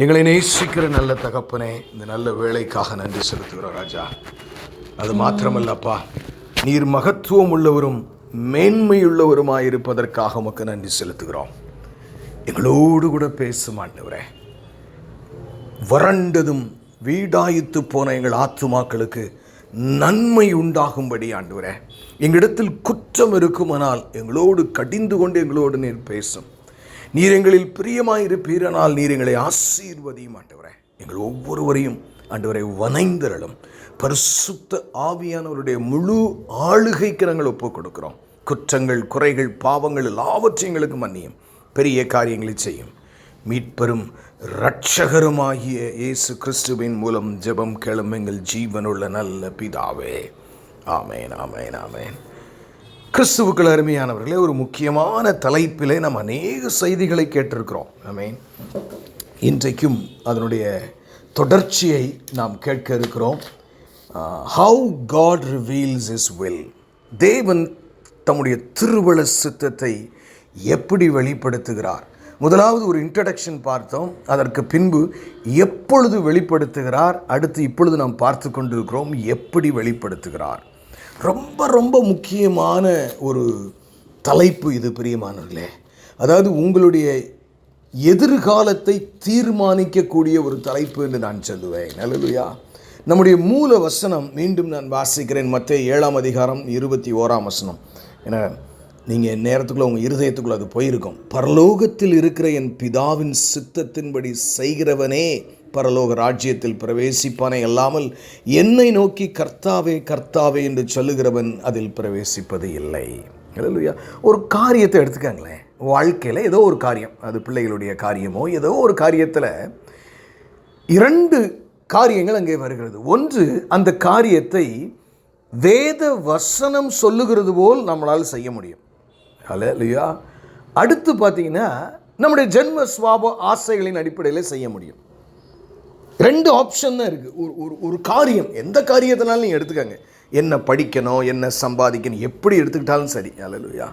எங்களை நேசிக்கிற நல்ல தகப்பனே, இந்த நல்ல வேலைக்காக நன்றி செலுத்துகிறோம் ராஜா. அது மாத்திரமல்லப்பா, நீர் மகத்துவம் உள்ளவரும் மேன்மையுள்ளவருமாயிருப்பதற்காக உமக்கு நன்றி செலுத்துகிறோம். எங்களோடு கூட பேசும் ஆண்டவரே, வறண்டதும் வீடாயித்து போன எங்கள் ஆத்துமாக்களுக்கு நன்மை உண்டாகும்படி ஆண்டவரே, எங்களிடத்தில் குற்றம் இருக்குமானால் எங்களோடு கடிந்து கொண்டு எங்களோடு நீர் பேசும். நீர் எங்களில் பிரியமாயிருப்பீரனால் நீர் எங்களை ஆசீர்வதியும் ஆண்டவரே. எங்கள் ஒவ்வொருவரையும் ஆண்டவரை வனைந்தரலும் பரிசுத்த ஆவியானவருடைய முழு ஆளுகைக்கு நாங்கள் ஒப்புக் கொடுக்கிறோம். குற்றங்கள், குறைகள், பாவங்கள் எல்லாவற்றையும் எங்களுக்கு மன்னியும். பெரிய காரியங்களை செய்யும். மீட்பெரும் இரட்சகருமாகிய இயேசு கிறிஸ்துவின் மூலம் ஜெபம் கேளும் எங்கள் ஜீவனுள்ள நல்ல பிதாவே. ஆமேன், ஆமேன், ஆமேன். கிறிஸ்துவுக்கள் அருமையானவர்களே, ஒரு முக்கியமான தலைப்பிலே நாம் அநேக செய்திகளை கேட்டிருக்கிறோம். ஆமேன். இன்றைக்கும் அதனுடைய தொடர்ச்சியை நாம் கேட்க இருக்கிறோம். How God reveals his will. தேவன் தம்முடைய திருவள சித்தத்தை எப்படி வெளிப்படுத்துகிறார். முதலாவது ஒரு இன்ட்ரடக்ஷன் பார்த்தோம். அதற்கு பின்பு எப்பொழுது வெளிப்படுத்துகிறார், அடுத்து இப்பொழுது நாம் பார்த்து கொண்டிருக்கிறோம் எப்படி வெளிப்படுத்துகிறார். ரொம்ப ரொம்ப முக்கியமான ஒரு தலைப்பு இது பிரியமானவர்களே. அதாவது உங்களுடைய எதிர்காலத்தை தீர்மானிக்கக்கூடிய ஒரு தலைப்பு என்று நான் சொல்லுவேன். அல்லேலூயா. நம்முடைய மூல வசனம் மீண்டும் நான் வாசிக்கிறேன். மத்தேயு 7ஆம் அதிகாரம் 21ஆம் வசனம். ஏன்னா நீங்கள் நேரத்துக்குள்ளே உங்கள் இருதயத்துக்குள்ளே அது போயிருக்கும். பரலோகத்தில் இருக்கிற என் பிதாவின் சித்தத்தின்படி செய்கிறவனே பரலோக ராஜ்யத்தில் பிரவேசிப்பானே அல்லாமல் என்னை நோக்கி கர்த்தாவே கர்த்தாவே என்று சொல்லுகிறவன் அதில் பிரவேசிப்பது இல்லை. அல்லேலூயா. ஒரு காரியத்தை எடுத்துக்காங்களேன். வாழ்க்கையில் ஏதோ ஒரு காரியம், அது பிள்ளைகளுடைய காரியமோ ஏதோ ஒரு காரியத்தில் 2 காரியங்கள் அங்கே வருகிறது. ஒன்று, அந்த காரியத்தை வேத வசனம் சொல்லுகிறது போல் நம்மளால் செய்ய முடியும். அல்லேலூயா. அடுத்து பார்த்தீங்கன்னா நம்முடைய ஜென்ம சுவாப ஆசைகளின் அடிப்படையில் செய்ய முடியும். 2 ஆப்ஷன் தான் இருக்குது. ஒரு காரியம், எந்த காரியத்தினாலும் நீங்கள் எடுத்துக்கங்க. என்ன படிக்கணும், என்ன சம்பாதிக்கணும், எப்படி எடுத்துக்கிட்டாலும் சரி. அல்லேலூயா.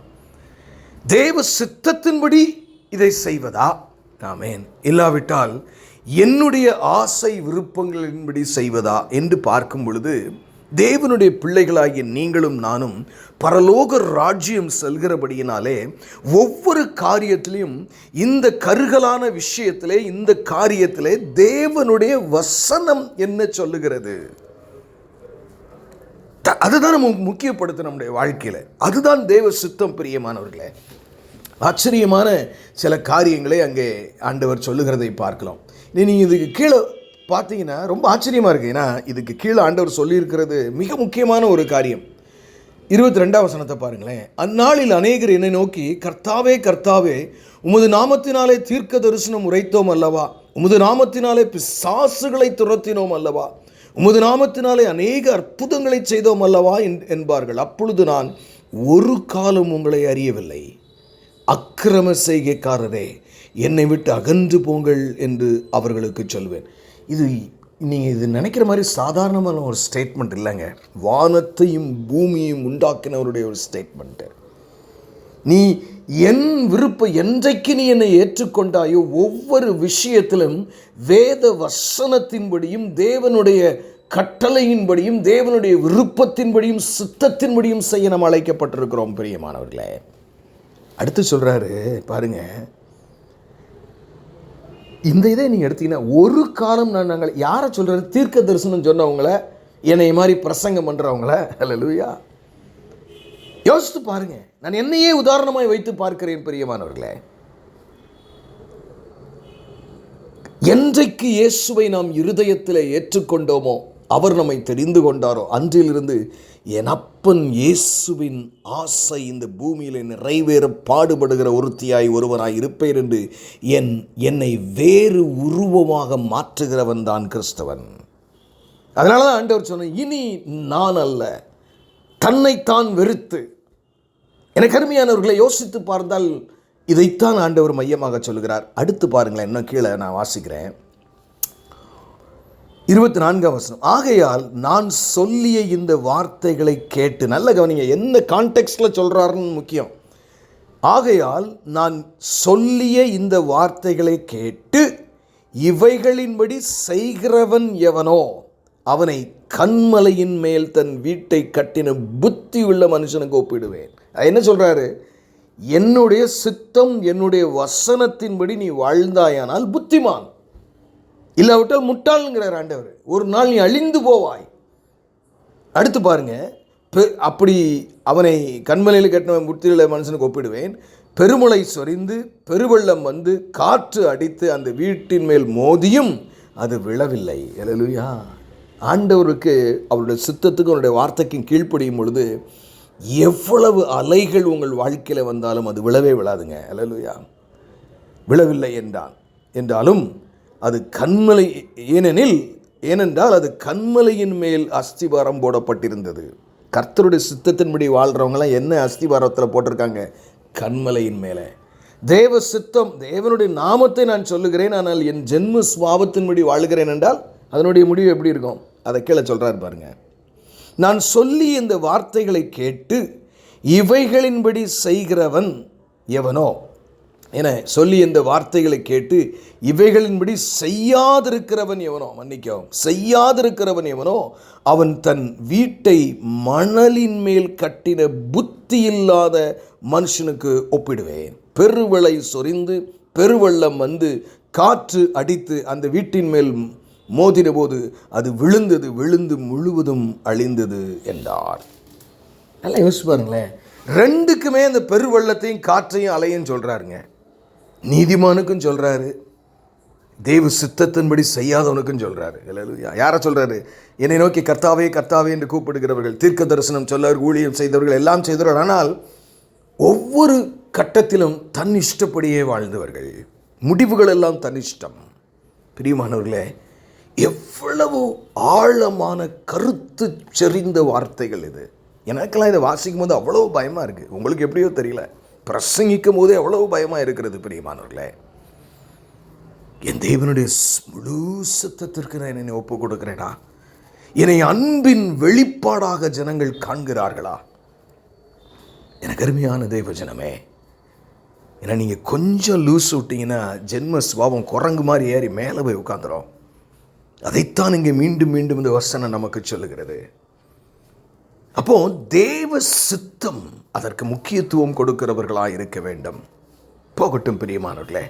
தேவ சித்தத்தின்படி இதை செய்வதா? ஆமென். இல்லாவிட்டால் என்னுடைய ஆசை விருப்பங்களின்படி செய்வதா என்று பார்க்கும் பொழுது, தேவனுடைய பிள்ளைகளாகிய நீங்களும் நானும் பரலோக ராஜ்யம் செல்கிறபடியினாலே ஒவ்வொரு காரியத்திலையும் இந்த கருகலான விஷயத்திலே, இந்த காரியத்திலே தேவனுடைய வசனம் என்ன சொல்லுகிறது, அதுதான் நம்ம முக்கியப்படுத்த நம்முடைய வாழ்க்கையில். அதுதான் தேவ சித்தம் பிரியமானவர்களே. ஆச்சரியமான சில காரியங்களை அங்கே ஆண்டவர் சொல்லுகிறதை பார்க்கலாம். நீங்கள் இதுக்கு கீழே பார்த்தீங்கன்னா ரொம்ப ஆச்சரியமாக இருக்குது. ஏன்னா இதுக்கு கீழே ஆண்டவர் சொல்லியிருக்கிறது மிக முக்கியமான ஒரு காரியம். 22ஆம் வசனத்தை பாருங்களேன். அந்நாளில் அநேகர் என்னை நோக்கி கர்த்தாவே கர்த்தாவே, உமது நாமத்தினாலே தீர்க்க தரிசனம் உரைத்தோம் அல்லவா, உமது நாமத்தினாலே பிசாசுகளை துரத்தினோம் அல்லவா, உமது நாமத்தினாலே அநேக அற்புதங்களை செய்தோம் அல்லவா என்பார்கள். அப்பொழுது நான் ஒரு காலம் உங்களை அறியவில்லை, அக்கிரம செய்கைக்காரரே என்னை விட்டு அகன்று போங்கள் என்று அவர்களுக்கு சொல்வேன். இது நீங்கள் இது நினைக்கிற மாதிரி சாதாரணமான ஒரு ஸ்டேட்மெண்ட் இல்லைங்க. வானத்தையும் பூமியையும் உண்டாக்கினவருடைய ஒரு ஸ்டேட்மெண்ட்டு. நீ என் விருப்பம், என்றைக்கு நீ என்னை ஏற்றுக்கொண்டாயோ ஒவ்வொரு விஷயத்திலும் வேத வசனத்தின்படியும் தேவனுடைய கட்டளையின்படியும் தேவனுடைய விருப்பத்தின்படியும் சித்தத்தின்படியும் செய்ய நாம் அழைக்கப்பட்டிருக்கிறோம் பிரியமானவர்களே. அடுத்து சொல்கிறாரு பாருங்க, இந்த இதை நீங்கள் எடுத்தீங்கன்னா ஒரு காலம் நாங்கள் யாரை சொல்கிறது, தீர்க்க தரிசனம் சொன்னவங்கள, என்னை மாதிரி பிரசங்கம் பண்ணுறவங்கள. அல்லேலூயா. யோசித்து பாருங்க. நான் என்னையே உதாரணமாய் வைத்து பார்க்கிறேன் பிரியமானவர்களே. என்றைக்கு இயேசுவை நாம் இருதயத்தில் ஏற்றுக்கொண்டோமோ, அவர் நம்மை தெரிந்து கொண்டாரோ, அன்றிலிருந்து என் அப்பன் இயேசுவின் ஆசை இந்த பூமியில் நிறைவேற பாடுபடுகிற ஒருத்தியாய் ஒருவனாய் இருப்பேன் என்று என்னை வேறு உருவமாக மாற்றுகிறவன் தான் கிறிஸ்தவன். அதனால தான் ஆண்டவர் சொன்ன, இனி நான் அல்ல, தன்னைத்தான் வெறுத்து. எனக்கு அருமையானவர்களை யோசித்து பார்த்தால் இதைத்தான் ஆண்டவர் மையமாக சொல்கிறார். அடுத்து பாருங்களேன், இன்னும் கீழே நான் வாசிக்கிறேன். 24ஆம் வசனம். ஆகையால் நான் சொல்லிய இந்த வார்த்தைகளை கேட்டு, நல்ல கவனிங்க, என்ன கான்டெக்ஸ்டில் சொல்கிறாருன்னு முக்கியம். ஆகையால் நான் சொல்லிய இந்த வார்த்தைகளை கேட்டு இவைகளின்படி செய்கிறவன் எவனோ அவனை கன்மலையின் மேல் தன் வீட்டை கட்டின புத்தி உள்ள மனுஷனுக்கு ஒப்பிடுவேன். என்ன சொல்றாரு? என்னுடைய சித்தம், என்னுடைய வசனத்தின்படி நீ வாழ்ந்தாயானால் புத்திமான், இல்லாவிட்டால் முட்டாள்ங்கிறார் ஆண்டவர். ஒரு நாள் நீ அழிந்து போவாய். அடுத்து பாருங்க, அப்படி அவனை கண்மலையில் கட்டின புத்தியுள்ள மனுஷனுக்கு ஒப்பிடுவேன். பெருமழை சொரிந்து பெருவெள்ளம் வந்து காற்று அடித்து அந்த வீட்டின் மேல் மோதியும் அது விழவில்லை. அல்லேலூயா. ஆண்டவருக்கு அவருடைய சித்தத்துக்கு அவருடைய வார்த்தைக்கும் கீழ்ப்படியும் பொழுது எவ்வளவு அலைகள் உங்கள் வாழ்க்கையில் வந்தாலும் அது விழவே விழாதுங்க. அல்லேலூயா. விழவில்லை என்றாலும் அது கன்மலை, ஏனென்றால் அது கன்மலையின் மேல் அஸ்திபாரம் போடப்பட்டிருந்தது. கர்த்தருடைய சித்தத்தின்படி வாழ்கிறவங்களாம் என்ன அஸ்திபாரத்தில் போட்டிருக்காங்க? கன்மலையின் மேலே. தேவ சித்தம், தேவனுடைய நாமத்தை நான் சொல்லுகிறேன், ஆனால் என் ஜென்ம சுவாபத்தின்படி வாழ்கிறேன் என்றால் அதனுடைய முடிவு எப்படி இருக்கும்? அதை கீழே சொல்கிறார் பாருங்க. நான் சொல்லி இந்த வார்த்தைகளை கேட்டு இவைகளின்படி செய்கிறவன் எவனோ, என சொல்லி இந்த வார்த்தைகளை கேட்டு இவைகளின்படி செய்யாதிருக்கிறவன் எவனோ அவன் தன் வீட்டை மணலின் மேல் கட்டின புத்தி இல்லாத மனுஷனுக்கு ஒப்பிடுவேன். பெருவளை சொரிந்து பெருவெள்ளம் வந்து காற்று அடித்து அந்த வீட்டின் மேல் மோதின போது அது விழுந்து முழுவதும் அழிந்தது என்றார். நல்லா யோசிச்சு பாருங்களேன். ரெண்டுக்குமே அந்த பெருவெள்ளத்தையும் காற்றையும் அலையும் சொல்கிறாருங்க. நீதிமானுக்கும் சொல்கிறாரு, தேவ சித்தத்தின்படி செய்யாதவனுக்கும் சொல்கிறாரு. அல்லேலூயா. யாரை சொல்கிறாரு? என்னை நோக்கி கர்த்தாவே கர்த்தாவே என்று கூப்பிடுகிறவர்கள், தீர்க்க தரிசனம் சொல்லவர், ஊழியம் செய்தவர்கள், எல்லாம் செய்தவர்கள், ஆனால் ஒவ்வொரு கட்டத்திலும் தன் இஷ்டப்படியே வாழ்ந்தவர்கள், முடிவுகள் எல்லாம் தன் இஷ்டம். பிரியமானவர்களே, எவ்வளவு ஆழமான கருத்து செறிந்த வார்த்தைகள் இது. எனக்கெல்லாம் இதை வாசிக்கும் போது அவ்வளோ பயமாக இருக்குது. உங்களுக்கு எப்படியோ தெரியல, பிரசங்கிக்கும் போதே எவ்வளவு பயமாக இருக்கிறது. பிரியமானவர்களே, என் தேவனுடைய முழு சித்தத்திற்கு நான் என்னை ஒப்பு கொடுக்கிறேனா? என்னை அன்பின் வெளிப்பாடாக ஜனங்கள் காண்கிறார்களா? எனக்கு அருமையான தேவ ஜனமே, ஏன்னா நீங்கள் கொஞ்சம் லூஸ் விட்டீங்கன்னா ஜென்ம சுபாவம் குரங்கு மாதிரி ஏறி மேலே போய் உட்காந்துரும். அதைத்தான் இங்கே மீண்டும் மீண்டும் இந்த வசனம் நமக்கு சொல்லுகிறது. அப்போ தேவ சித்தம், அதற்கு முக்கியத்துவம் கொடுக்கிறவர்களாக இருக்க வேண்டும். போகட்டும் பிரியமானவர்களே,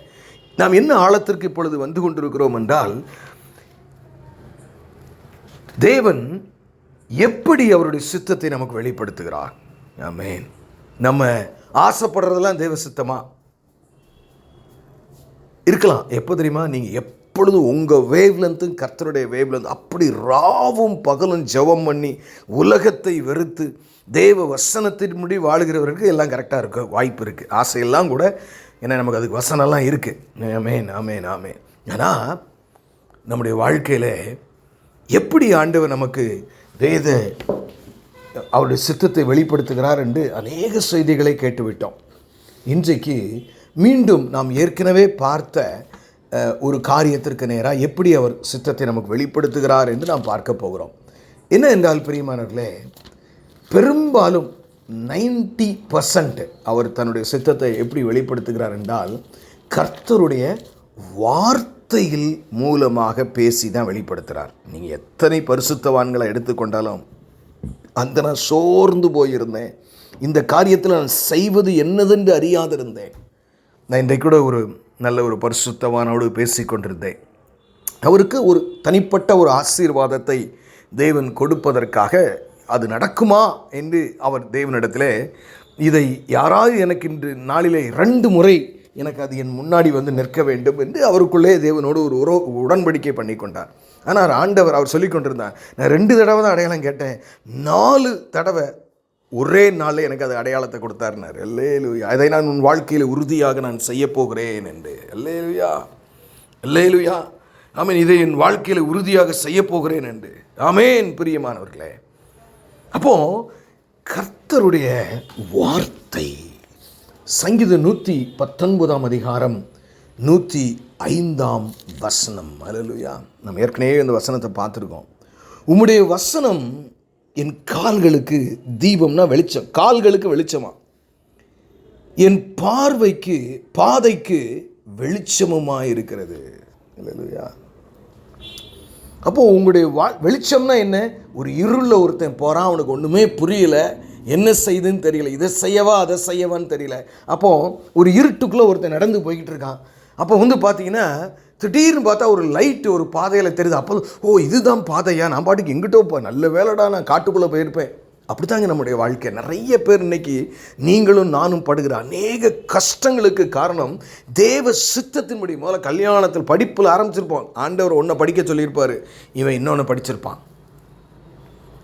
நாம் என்ன ஆழத்திற்கு இப்பொழுது வந்து கொண்டிருக்கிறோம் என்றால், தேவன் எப்படி அவருடைய சித்தத்தை நமக்கு வெளிப்படுத்துகிறார். ஆமென். நம்ம ஆசைப்படுறதெல்லாம் தேவ சித்தமா இருக்கலாம். எப்போ தெரியுமா? நீங்கள் எப்பொழுதும் உங்கள் வேவ்லென்த்தும் கர்த்தருடைய வேவ்லென்த் அப்படி ராவும் பகலும் ஜெபம் பண்ணி உலகத்தை வெறுத்து தேவ வசனத்தின் முடி வாழ்கிறவருக்கு எல்லாம் கரெக்டாக இருக்க வாய்ப்பு இருக்குது. ஆசையெல்லாம் கூட, ஏன்னா நமக்கு அதுக்கு வசனம்லாம் இருக்குது. ஆமென் ஆமென் ஆமென். ஆனால் நம்முடைய வாழ்க்கையில் எப்படி ஆண்டவர் நமக்கு அவருடைய சித்தத்தை வெளிப்படுத்துகிறார் என்று அநேக செய்திகளை கேட்டுவிட்டோம். இன்றைக்கு மீண்டும் நாம் ஏற்கனவே பார்த்த ஒரு காரியத்திற்கு நேராக எப்படி அவர் சித்தத்தை நமக்கு வெளிப்படுத்துகிறார் என்று நாம் பார்க்க போகிறோம். என்ன என்றால் பிரியமானவர்களே, பெரும்பாலும் 90% அவர் தன்னுடைய சித்தத்தை எப்படி வெளிப்படுத்துகிறார் என்றால் கர்த்தருடைய வார்த்தையில் மூலமாக பேசி தான் வெளிப்படுத்துகிறார். நீங்கள் எத்தனை பரிசுத்தவான்களை எடுத்துக்கொண்டாலும், அந்த நான் சோர்ந்து போயிருந்தேன், இந்த காரியத்தில் நான் செய்வது என்னதென்று அறியாதிருந்தேன். நான் இன்றைக்கு கூட ஒரு நல்ல ஒரு பரிசுத்தவானோடு பேசி கொண்டிருந்தேன். அவருக்கு ஒரு தனிப்பட்ட ஒரு ஆசீர்வாதத்தை தேவன் கொடுப்பதற்காக அது நடக்குமா என்று அவர் தேவனிடத்தில், இதை யாராவது எனக்கு இன்று நாளிலே 2 முறை எனக்கு அது என் முன்னாடி வந்து நிற்க வேண்டும் என்று அவருக்குள்ளே தேவனோடு ஒரு உடன்படிக்கை பண்ணி கொண்டார். ஆனால் ஆண்டவர் அவர் சொல்லி கொண்டிருந்தார், நான் 2 தடவை தான் அடையாளம் கேட்டேன், 4 தடவை ஒரே நாளில் எனக்கு அது அடையாளத்தை கொடுத்தாருனார். அல்லேலூயா. அதை நான் உன் வாழ்க்கையில் உறுதியாக நான் செய்ய போகிறேன் என்று. அல்லேலூயா அல்லேலூயா. ஆமேன். இதை என் வாழ்க்கையில் உறுதியாக செய்ய போகிறேன் என்று. ஆமேன். பிரியமானவர்களே, அப்போ கர்த்தருடைய வார்த்தை, சங்கீதம் 119 அதிகாரம் 105 வசனம். அல்லேலூயா. நம்ம ஏற்கனவே இந்த வசனத்தை பார்த்துருக்கோம். உம்முடைய வசனம் என் கால்களுக்கு தீபம்னா வெளிச்சம், கால்களுக்கு வெளிச்சமா, என் பாதைக்கு வெளிச்சமுமாய் இருக்கிறது. அல்லேலூயா. அப்போது உங்களுடைய வெளிச்சம்னா என்ன? ஒரு இருளில் ஒருத்தன் போகிறான், அவனுக்கு ஒன்றுமே புரியல, என்ன செய்யுதுன்னு தெரியல, இதை செய்யவா அதை செய்யவான்னு தெரியல. அப்போது ஒரு இருட்டுக்குள்ளே ஒருத்தன் நடந்து போய்கிட்டு இருக்கான். அப்போ பார்த்தீங்கன்னா திடீர்னு பார்த்தா ஒரு லைட்டு ஒரு பாதையில் தெரியுது. அப்போ இதுதான் பாதையா, நான் பாட்டுக்கு எங்கிட்டோ நல்ல வேலைடா, நான் காட்டுக்குள்ளே போயிருப்பேன். அப்படித்தாங்க நம்முடைய வாழ்க்கை. நிறைய பேர் இன்னைக்கு நீங்களும் நானும் படுகிற அநேக கஷ்டங்களுக்கு காரணம் தேவ சித்தத்தின்படி. முதல்ல கல்யாணத்தில் படிப்பில் ஆரம்பிச்சிருப்போம், ஆண்டவர் ஒன்றை படிக்க சொல்லியிருப்பார், இவன் இன்னொன்று படிச்சிருப்பான்.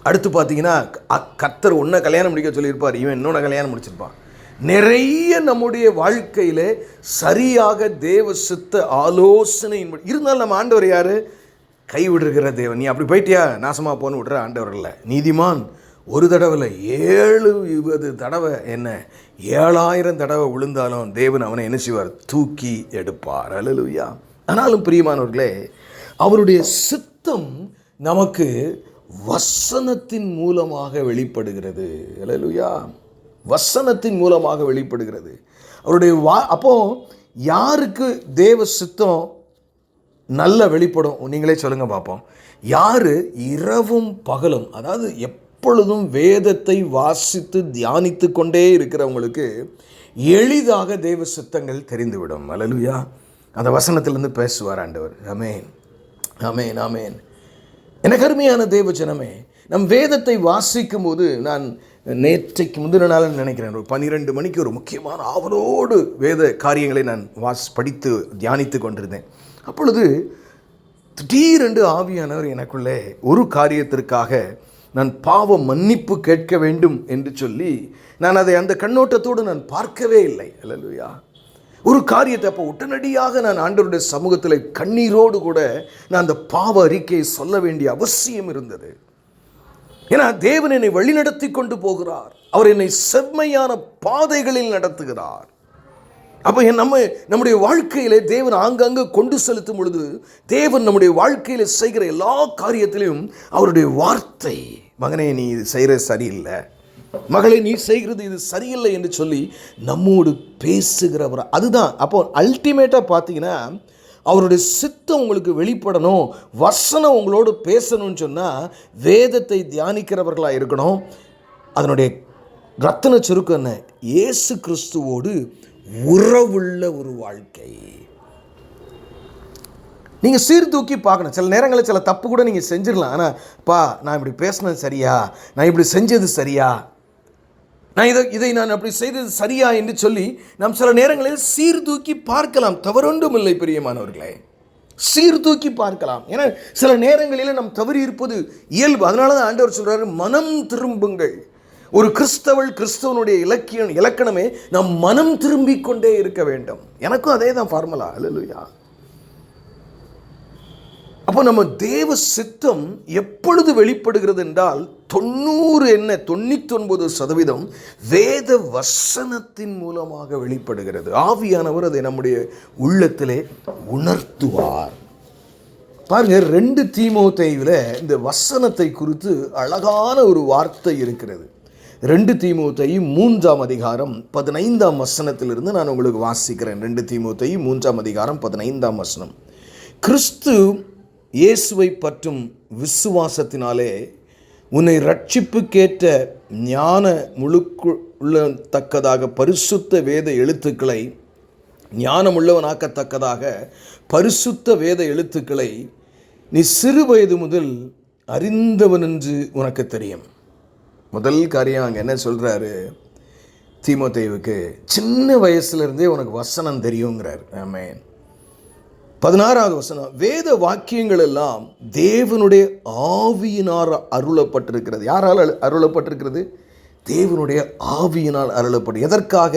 அடுத்து பார்த்தீங்கன்னா கர்த்தர் ஒன்றை கல்யாணம் முடிக்க சொல்லியிருப்பார், இவன் இன்னொன்று கல்யாணம் முடிச்சிருப்பான். நிறைய நம்முடைய வாழ்க்கையில் சரியாக தேவ சித்த ஆலோசனை இருந்தாலும் நம்ம ஆண்டவர் யார்? கைவிடுகிற தேவன். நீ அப்படி போயிட்டியா, நாசமாக போன்னு விடுற ஆண்டவர் இல்லை. நீதிமான் ஒரு தடவை இல்லை, 70 தடவை என்ன 7000 தடவை விழுந்தாலும் தேவன் அவனை என்ன செய்வார்? தூக்கி எடுப்பார். அல்லேலூயா. ஆனாலும் பிரியமானவர்களே, அவருடைய சித்தம் நமக்கு வசனத்தின் மூலமாக வெளிப்படுகிறது. அல்லேலூயா. வசனத்தின் மூலமாக வெளிப்படுகிறது அவருடைய அப்போ யாருக்கு தேவ சித்தம் நல்ல வெளிப்படும்? நீங்களே சொல்லுங்க பார்ப்போம். யாரு இரவும் பகலும், அதாவது எப்பொழுதும் வேதத்தை வாசித்து தியானித்து கொண்டே இருக்கிறவங்களுக்கு எளிதாக தேவ சித்தங்கள் தெரிந்துவிடும். அல்லேலூயா. அந்த வசனத்திலிருந்து பேசுவார் ஆண்டவர். ஆமென், ஆமென், ஆமென். எனக்கு அருமையான தேவ ஜனமே, நம் வேதத்தை வாசிக்கும் போது, நான் நேற்றைக்கு முந்தின நாள் நினைக்கிறேன், ஒரு 12 மணிக்கு ஒரு முக்கியமான ஆவலோடு வேத காரியங்களை நான் படித்து தியானித்து கொண்டிருந்தேன். அப்பொழுது திடீரென்று ஆவியானவர் எனக்குள்ளே ஒரு காரியத்திற்காக நான் பாவ மன்னிப்பு கேட்க வேண்டும் என்று சொல்லி, நான் அதை அந்த கண்ணோட்டத்தோடு நான் பார்க்கவே இல்லை. அல்லேலூயா. ஒரு காரியத்தை அப்போ உடனடியாக நான் ஆண்டவருடைய சமூகத்தில் கண்ணீரோடு கூட நான் அந்த பாவ அறிக்கையை சொல்ல வேண்டிய அவசியம் இருந்தது. ஏன்னா தேவன் என்னை வழிநடத்தி கொண்டு போகிறார், அவர் என்னை செம்மையான பாதைகளில் நடத்துகிறார். அப்போ நம்முடைய வாழ்க்கையிலே தேவன் ஆங்காங்கே கொண்டு செலுத்தும் பொழுது, தேவன் நம்முடைய வாழ்க்கையில் செய்கிற எல்லா காரியத்திலையும் அவருடைய வார்த்தை, மகனே நீ இது செய்கிறது சரியில்லை, மகளே நீ செய்கிறது இது சரியில்லை என்று சொல்லி நம்மோடு பேசுகிறவர். அதுதான் அப்போ அல்டிமேட்டாக பார்த்தீங்கன்னா, அவருடைய சித்தம் உங்களுக்கு வெளிப்படணும், வசனம் உங்களோடு பேசணும்னு சொன்னால் வேதத்தை தியானிக்கிறவர்களாக இருக்கணும். அதனுடைய ரத்தின சுருக்கம் என்ன? இயேசு கிறிஸ்துவோடு உறவுள்ள ஒரு வாழ்க்கை. நீங்கள் சீர்தூக்கி பார்க்கணும். சில நேரங்களில் சில தப்பு கூட நீங்கள் செஞ்சிடலாம். ஆனால் நான் இப்படி பேசினது சரியா, நான் இப்படி செஞ்சது சரியா, நான் இதை நான் அப்படி செய்தது சரியா என்று சொல்லி நாம் சில நேரங்களில் சீர்தூக்கி பார்க்கலாம். தவறொன்றும் இல்லை பிரியமானவர்களே, சீர்தூக்கி பார்க்கலாம். ஏன்னா சில நேரங்களில் நாம் தவறி இருப்பது இயல்பு. அதனால தான் ஆண்டவர் சொல்றாரு, மனம் திரும்புங்கள். ஒரு கிறிஸ்தவனுடைய இலக்கணமே நாம் மனம் திரும்பிக் கொண்டே இருக்க வேண்டும். எனக்கும் அதே தான் ஃபார்முலா. அல்லேலூயா. அப்போ நம்ம தேவ சித்தம் எப்பொழுது வெளிப்படுகிறது என்றால் 99% வேத வசனத்தின் மூலமாக வெளிப்படுகிறது. ஆவியானவர் அதை நம்முடைய உள்ளத்திலே உணர்த்துவார். பாருங்க, 2 தீமோத்தேயுவில் இந்த வசனத்தை குறித்து அழகான ஒரு வார்த்தை இருக்கிறது. 2 தீமோத்தேயு 3ஆம் அதிகாரம் 15ஆம் வசனத்திலிருந்து நான் உங்களுக்கு வாசிக்கிறேன். 2 தீமோத்தேயு 3ஆம் அதிகாரம் 15ஆம் வசனம். கிறிஸ்து இயேசுவை பற்றும் விசுவாசத்தினாலே உன்னை ரட்சிப்புக்கேற்ற ஞான முழுக்குள்ளத்தக்கதாக பரிசுத்த வேத எழுத்துக்களை, ஞானமுள்ளவனாக்கத்தக்கதாக பரிசுத்த வேத எழுத்துக்களை நீ சிறு வயது முதல் அறிந்தவன் என்று உனக்கு தெரியும். முதல் காரியம் அங்கே என்ன சொல்கிறாரு? தீமோத்தேயுவுக்கு சின்ன வயசுலேருந்தே உனக்கு வசனம் தெரியுங்கிறார். ஆமென். 16வது வசனம், வேத வாக்கியங்கள் எல்லாம் தேவனுடைய ஆவியினால் அருளப்பட்டிருக்கிறது. யாரால் அருளப்பட்டிருக்கிறது? தேவனுடைய ஆவியினால் அருளப்பட்டு. எதற்காக?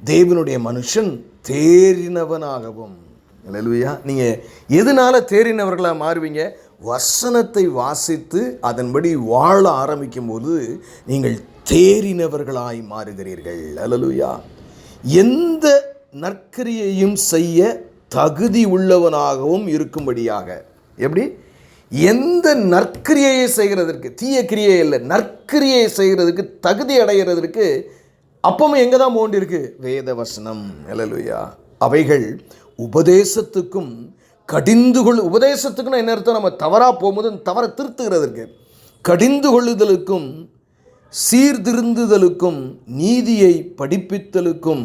தேவனுடைய மனுஷன் தேறினவனாகவும். அல்லேலூயா. நீங்கள் எதனால தேறினவர்களாக மாறுவீங்க? வசனத்தை வாசித்து அதன்படி வாழ ஆரம்பிக்கும் போது நீங்கள் தேறினவர்களாய் மாறுகிறீர்கள். அல்லேலூயா. எந்த நற்கிரியையும் செய்ய தகுதி உள்ளவனாகவும் இருக்கும்படியாக. எப்படி? எந்த நற்கிரியை செய்கிறதற்கு, தீய கிரியை இல்லை, நற்கிரியை செய்கிறதுக்கு தகுதி அடைகிறதற்கு அப்பவும் எங்கே தான் போண்டிருக்கு? வேத வசனம். அல்லேலூயா. அவைகள் உபதேசத்துக்கும் கடிந்து உபதேசத்துக்குன்னு என்ன அர்த்தம்? நம்ம தவறாக போகும்போது தவறை திருத்துகிறதற்கு. கடிந்து கொள்ளுதலுக்கும் சீர்திருந்துதலுக்கும் நீதியை படிப்பித்தலுக்கும்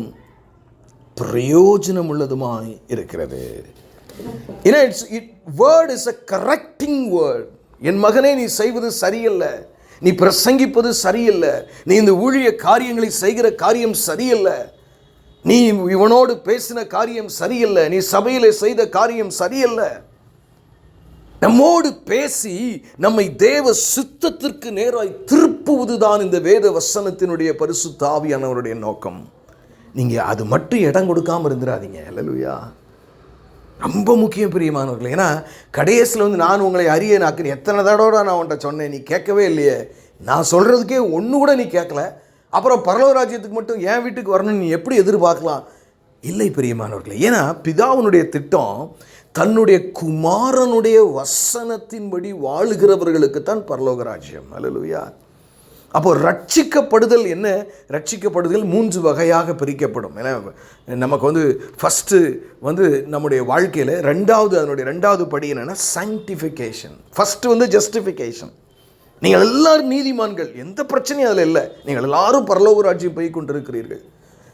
பிரயோஜனம் உள்ளதுமாய் இருக்கிறது. Word is a correcting word. என் மகனே, நீ செய்வது சரியில்ல, நீ பிரசங்கிப்பது சரியில்ல, நீ இந்த ஊழிய காரியங்களை செய்கிற காரியம் சரியில்லை, நீ இவனோடு பேசின காரியம் சரியில்லை, நீ சபையில் செய்த காரியம் சரியில்லை. நம்மோடு பேசி நம்மை தேவ சித்தத்திற்கு நேராய் திருப்புவதுதான் இந்த வேத வசனத்தினுடைய பரிசுத்த ஆவியானவருடைய நோக்கம். நீங்கள் அது மட்டும் இடம் கொடுக்காமல் இருந்துடாதீங்க. அல்லேலூயா. ரொம்ப முக்கியம் பிரியமானவர்களே. ஏன்னா கடைசியில் நான் உங்களை அறியேனாக்குறேன். எத்தனை தடவை நான் உன்கிட்ட சொன்னேன், நீ கேட்கவே இல்லையே. நான் சொல்கிறதுக்கே ஒன்று கூட நீ கேட்கல. அப்புறம் பரலோக ராஜ்யத்துக்கு மட்டும் என் வீட்டுக்கு வரணும்னு நீ எப்படி எதிர்பார்க்கலாம்? இல்லை பிரியமானவர்களே. ஏன்னா பிதாவினுடைய திட்டம் தன்னுடைய குமாரனுடைய வசனத்தின்படி வாழுகிறவர்களுக்கு தான் பரலோக ராஜ்யம். அல்லேலூயா. அப்போ ரட்சிக்கப்படுதல் என்ன? ரட்சிக்கப்படுதல் 3 வகையாக பிரிக்கப்படும். ஏன்னா நமக்கு ஃபஸ்ட்டு நம்முடைய வாழ்க்கையில் அதனுடைய ரெண்டாவது படி என்னென்னா சாங்டிஃபிகேஷன். First justification. நீங்கள் எல்லாரும் நீதிமான்கள், எந்த பிரச்சனையும் அதில் இல்லை, நீங்கள் எல்லாரும் பரலோக ராஜ்யம் போய் கொண்டிருக்கிறீர்கள்.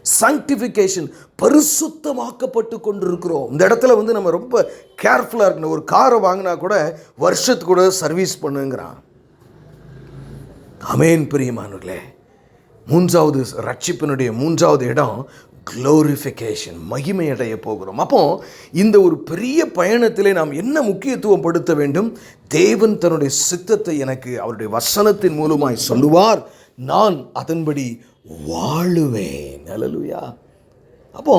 சாங்டிஃபிகேஷன், பரிசுத்தமாக்கப்பட்டு கொண்டிருக்கிறோம். இந்த இடத்துல நம்ம ரொம்ப கேர்ஃபுல்லாக இருக்கணும். ஒரு காரை வாங்கினா கூட வருஷத்துக்கு கூட சர்வீஸ் பண்ணுங்கிறான். ஆமென் பிரியமானவர்களே. ரட்சிப்பினுடைய 3வது இடம் க்ளோரிஃபிகேஷன், மகிமை அடைய போகிறோம். அப்போ இந்த ஒரு பெரிய பயணத்திலே நாம் என்ன முக்கியத்துவம் படுத்த வேண்டும்? தேவன் தன்னுடைய சித்தத்தை எனக்கு அவருடைய வசனத்தின் மூலமாய் சொல்லுவார், நான் அதன்படி வாழுவேன். அல்லேலூயா. அப்போ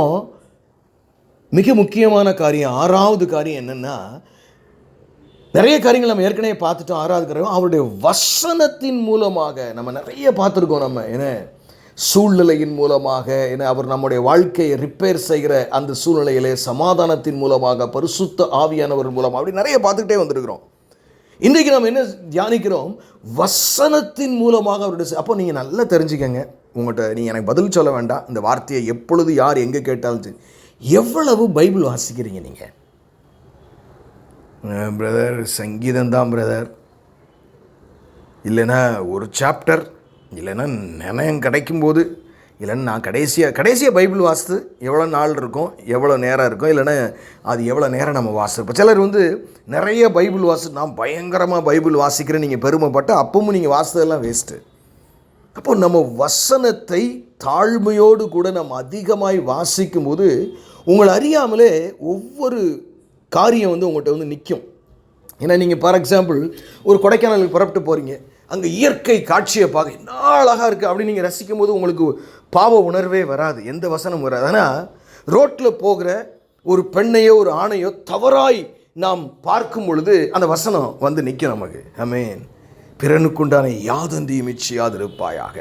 மிக முக்கியமான காரியம், 6வது காரியம் என்னன்னா, நிறைய காரியங்கள் நம்ம ஏற்கனவே பார்த்துட்டோம். 6வது காரியம் அவருடைய வசனத்தின் மூலமாக நம்ம நிறைய பார்த்துருக்கோம். நம்ம என்ன சூழ்நிலையின் மூலமாக, என்ன அவர் நம்முடைய வாழ்க்கையை ரிப்பேர் செய்கிற அந்த சூழ்நிலையிலே சமாதானத்தின் மூலமாக, பரிசுத்த ஆவியானவர் மூலமாக, அப்படி நிறைய பார்த்துக்கிட்டே வந்திருக்கிறோம். இன்றைக்கு நம்ம என்ன தியானிக்கிறோம்? வசனத்தின் மூலமாக அவருடைய. அப்போ நீங்கள் நல்லா தெரிஞ்சுக்கங்க. உங்கள்கிட்ட நீங்கள் எனக்கு பதில் சொல்ல வேண்டாம். இந்த வார்த்தையை எப்பொழுது யார் எங்கே கேட்டாலும் எவ்வளவு பைபிள் வாசிக்கிறீங்க நீங்கள்? பிரதர் சங்கீதம் தான் பிரதர், இல்லைன்னா ஒரு சாப்டர், இல்லைன்னா நினையம் கிடைக்கும்போது, இல்லைன்னா நான் கடைசியாக பைபிள் வாசித்து எவ்வளோ நாள் இருக்கும், எவ்வளோ நேரம் இருக்கும், இல்லைன்னா அது எவ்வளோ நேரம் நம்ம வாசிப்போம். சிலர் நிறைய பைபிள் நான் பயங்கரமாக பைபிள் வாசிக்கிறேன் நீங்கள் பெருமைப்பட்டு அப்பவும் நீங்கள் வாசித்ததெல்லாம் வேஸ்ட்டு. அப்போ நம்ம வசனத்தை தாழ்மையோடு கூட நம்ம அதிகமாய் வாசிக்கும்போது உங்களை அறியாமலே ஒவ்வொரு காரியம் உங்கள்கிட்ட நிற்கும். ஏன்னா நீங்கள் ஃபார் எக்ஸாம்பிள் ஒரு கொடைக்கானலுக்கு புறப்பட்டு போகிறீங்க, அங்கே இயற்கை காட்சியை பார்க்க என்ன அழகாக இருக்குது அப்படின்னு நீங்கள் ரசிக்கும் போது உங்களுக்கு பாவ உணர்வே வராது, எந்த வசனம் வராது. ஆனால் ரோட்டில் போகிற ஒரு பெண்ணையோ ஒரு ஆணையோ தவறாய் நாம் பார்க்கும் பொழுது அந்த வசனம் நிற்கும் நமக்கு. ஆமென். பிறனுக்குண்டான யாதொன்றையும் இச்சியாதிருப்பாயாக.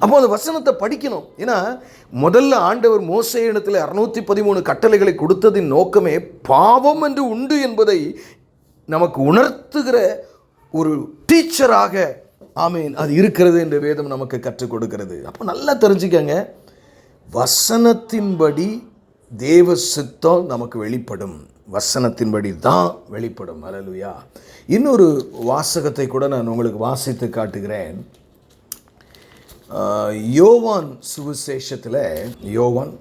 அப்போ அந்த வசனத்தை படிக்கணும். ஏன்னா முதல்ல ஆண்டவர் மோசேயிடத்தில் 613 கட்டளைகளை கொடுத்ததின் நோக்கமே பாவம் என்று உண்டு என்பதை நமக்கு உணர்த்துகிற ஒரு டீச்சராக ஆமென் அது இருக்கிறது என்று வேதம் நமக்கு கற்றுக் கொடுக்கிறது. அப்போ நல்லா தெரிஞ்சுக்கங்க, வசனத்தின்படி தேவ சித்தம் நமக்கு வெளிப்படும், வசனத்தின்படி தான் வெளிப்படும். அல்லேலூயா. இன்னொரு வாசகத்தை கூட நான் உங்களுக்கு வாசித்து காட்டுகிறேன். யோவான் சுவிசேஷத்தில் யோவான்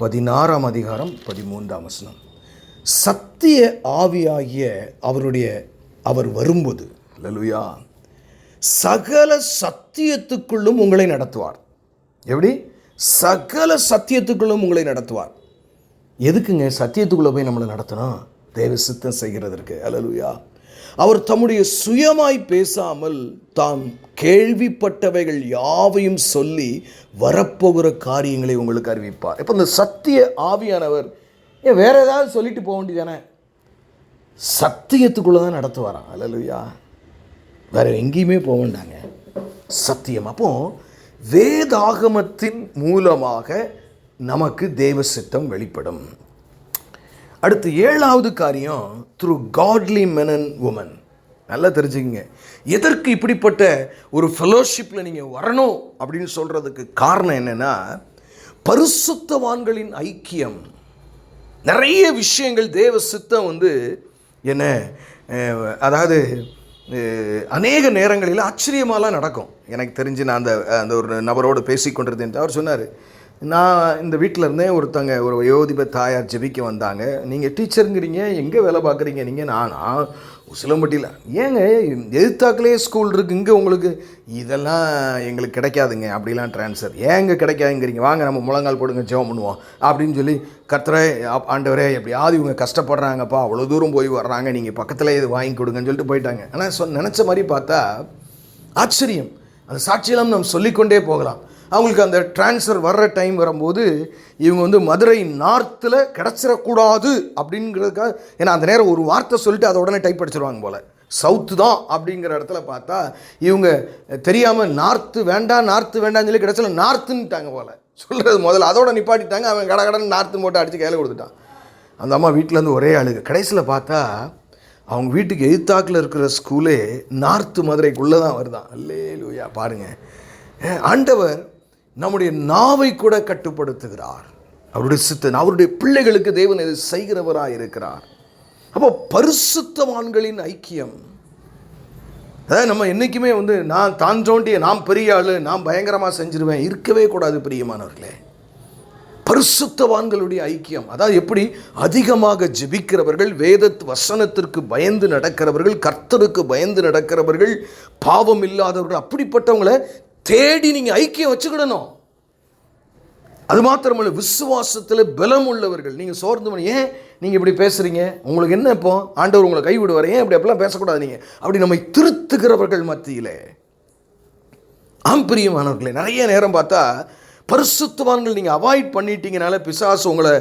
16ஆம் அதிகாரம் 13ஆம் வசனம், சத்திய ஆவியாகிய அவர் வரும்போது, அல்லேலூயா, சகல சத்தியத்துக்குள்ளும் உங்களை நடத்துவார். எப்படி? சகல சத்தியத்துக்குள்ளும் உங்களை நடத்துவார். எதுக்குங்க சத்தியத்துக்குள்ளே போய் நம்மளை நடத்தணும்? தேவ சித்தம் செய்கிறதற்கு. அல்லேலூயா. அவர் தம்முடைய சுயமாய் பேசாமல் தாம் கேள்விப்பட்டவைகள் யாவையும் சொல்லி வரப்போகிற காரியங்களை உங்களுக்கு அறிவிப்பார். இப்போ இந்த சத்திய ஆவியானவர் வேற ஏதாவது சொல்லிட்டு போக வேண்டியதானே? சத்தியத்துக்குள்ளே தான் நடத்துவாராம். அல்லேலூயா. வேற எங்கேயுமே போக வேண்டாங்க, சத்தியம். அப்போ வேதாகமத்தின் மூலமாக நமக்கு தேவ சித்தம் வெளிப்படும். அடுத்து 7வது காரியம், த்ரூ காட்லி men and women. நல்லா தெரிஞ்சுக்கங்க, எதற்கு இப்படிப்பட்ட ஒரு ஃபெலோஷிப்பில் நீங்கள் வரணும் அப்படின்னு சொல்கிறதுக்கு காரணம் என்னென்னா, பரிசுத்தவான்களின் ஐக்கியம் நிறைய விஷயங்கள் தேவ சித்தம் வந்து என்ன, அதாவது அநேக நேரங்களில் ஆச்சரியமாலாம் நடக்கும். எனக்கு தெரிஞ்சு நான் அந்த ஒரு நபரோடு பேசி கொண்டிருந்தேன். அவர் சொன்னார், நான் இந்த வீட்டில் இருந்தேன், ஒரு யோதிப தாயார் ஜெபிக்க வந்தாங்க. நீங்கள் டீச்சருங்கிறீங்க, எங்கே வேலை பார்க்குறீங்க நீங்கள்? நானா உசிலம்பட்டியில். ஏங்க எதிர்த்தாக்கிலே ஸ்கூல் இருக்குது, இங்கே உங்களுக்கு இதெல்லாம் எங்களுக்கு கிடைக்காதுங்க, அப்படிலாம் ட்ரான்ஸ்ஃபர் ஏங்க கிடைக்காதுங்கிறீங்க, வாங்க நம்ம முழங்கால் போடுங்க ஜெபம் பண்ணுவோம் அப்படின்னு சொல்லி, கர்த்தரே ஆண்டவரே எப்படியாவது இவங்க கஷ்டப்படுறாங்கப்பா, அவ்வளோ தூரம் போய் வர்றாங்க, நீங்கள் பக்கத்தில் இது வாங்கி கொடுங்கன்னு சொல்லிட்டு போயிட்டாங்க. ஆனால் நினச்ச மாதிரி பார்த்தா ஆச்சரியம். அந்த சாட்சியெல்லாம் நம்ம சொல்லிக்கொண்டே போகலாம். அவங்களுக்கு அந்த ட்ரான்ஸ்ஃபர் வர்ற டைம் வரும்போது இவங்க வந்து மதுரை நார்த்தில் கிடச்சிடக்கூடாது அப்படிங்கிறதுக்காக, ஏன்னா அந்த நேரம் ஒரு வார்த்தை சொல்லிட்டு அதை உடனே டைப் அடிச்சிருவாங்க போல், சவுத்து தான் அப்படிங்கிற இடத்துல பார்த்தா இவங்க தெரியாமல் நார்த்து வேண்டாம்னு சொல்லி கிடச்சல நார்த்துன்ட்டாங்க போல். சொல்கிறது முதல்ல அதோட நிப்பாட்டிட்டாங்க. அவன் கடன் நார்த்து போட்டு அடித்து கையில் கொடுத்துட்டான். அந்த அம்மா வீட்டிலேருந்து ஒரே அழுகு. கடைசியில் பார்த்தா அவங்க வீட்டுக்கு எதிர்த்தாக்கில் இருக்கிற ஸ்கூலே நார்த்து மதுரைக்குள்ளே தான் வருதான். அல்லேலூயா. பாருங்கள், ஆண்டவர் நம்முடைய நாவை கூட கட்டுப்படுத்துகிறார். அவருடைய சித்தன், அவருடைய பிள்ளைகளுக்கு தேவன் இது செய்கிறவராக இருக்கிறார். அப்போ பரிசுத்தவான்களின் ஐக்கியம், அதாவது நம்ம என்றைக்குமே வந்து நான் தான் தோண்டிய, நான் பெரிய ஆள், நான் பயங்கரமாக செஞ்சிருவேன் இருக்கவே கூடாது பிரியமானவர்களே. பரிசுத்தவான்களுடைய ஐக்கியம், அதாவது எப்படி அதிகமாக ஜெபிக்கிறவர்கள், வேத வசனத்திற்கு பயந்து நடக்கிறவர்கள், கர்த்தருக்கு பயந்து நடக்கிறவர்கள், பாவம் இல்லாதவர்கள், அப்படிப்பட்டவங்களை தேடி நீங்கள் ஐக்கியம் வச்சுக்கிடணும். அது மாத்திரமல்ல, விசுவாசத்தில் பலம் உள்ளவர்கள். நீங்கள் சோர்ந்து பண்ணி, ஏன் நீங்கள் இப்படி பேசுகிறீங்க, உங்களுக்கு என்ன இப்போ ஆண்டவர் உங்களை கைவிடுவார், ஏன் அப்படி அப்படிலாம் பேசக்கூடாது நீங்கள் அப்படி நம்மை திருத்துகிறவர்கள் மத்தியிலே. பிரியமானவர்களே, நிறைய நேரம் பார்த்தா பரிசுத்தவான்கள் நீங்கள் அவாய்ட் பண்ணிட்டீங்கனால பிசாசு உங்களை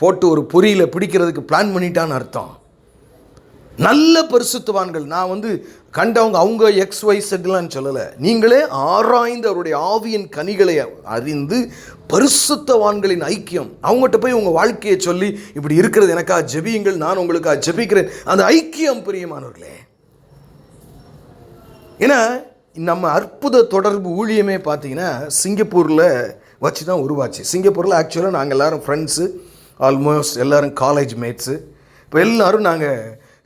போட்டு ஒரு பொறியில் பிடிக்கிறதுக்கு பிளான் பண்ணிட்டான்னு அர்த்தம். நல்ல பரிசுத்தவான்கள், நான் வந்து கண்டவங்க அவங்க XYZலாம் சொல்லலை, நீங்களே ஆராய்ந்து அவருடைய ஆவியின் கனிகளை அறிந்து பரிசுத்தவான்களின் ஐக்கியம், அவங்ககிட்ட போய் உங்கள் வாழ்க்கையை சொல்லி இப்படி இருக்கிறது எனக்காக ஜெபியுங்கள், நான் உங்களுக்காக ஜெபிக்கிறேன், அந்த ஐக்கியம் பிரியமானவர்களே. ஏன்னா நம்ம அற்புத தொடர்பு ஊழியமே பார்த்தீங்கன்னா சிங்கப்பூரில் வச்சு தான் உருவாச்சு. சிங்கப்பூரில் ஆக்சுவலாக நாங்கள் எல்லோரும் ஃப்ரெண்ட்ஸு, ஆல்மோஸ்ட் எல்லோரும் காலேஜ் மேட்ஸு. இப்போ எல்லோரும் நாங்கள்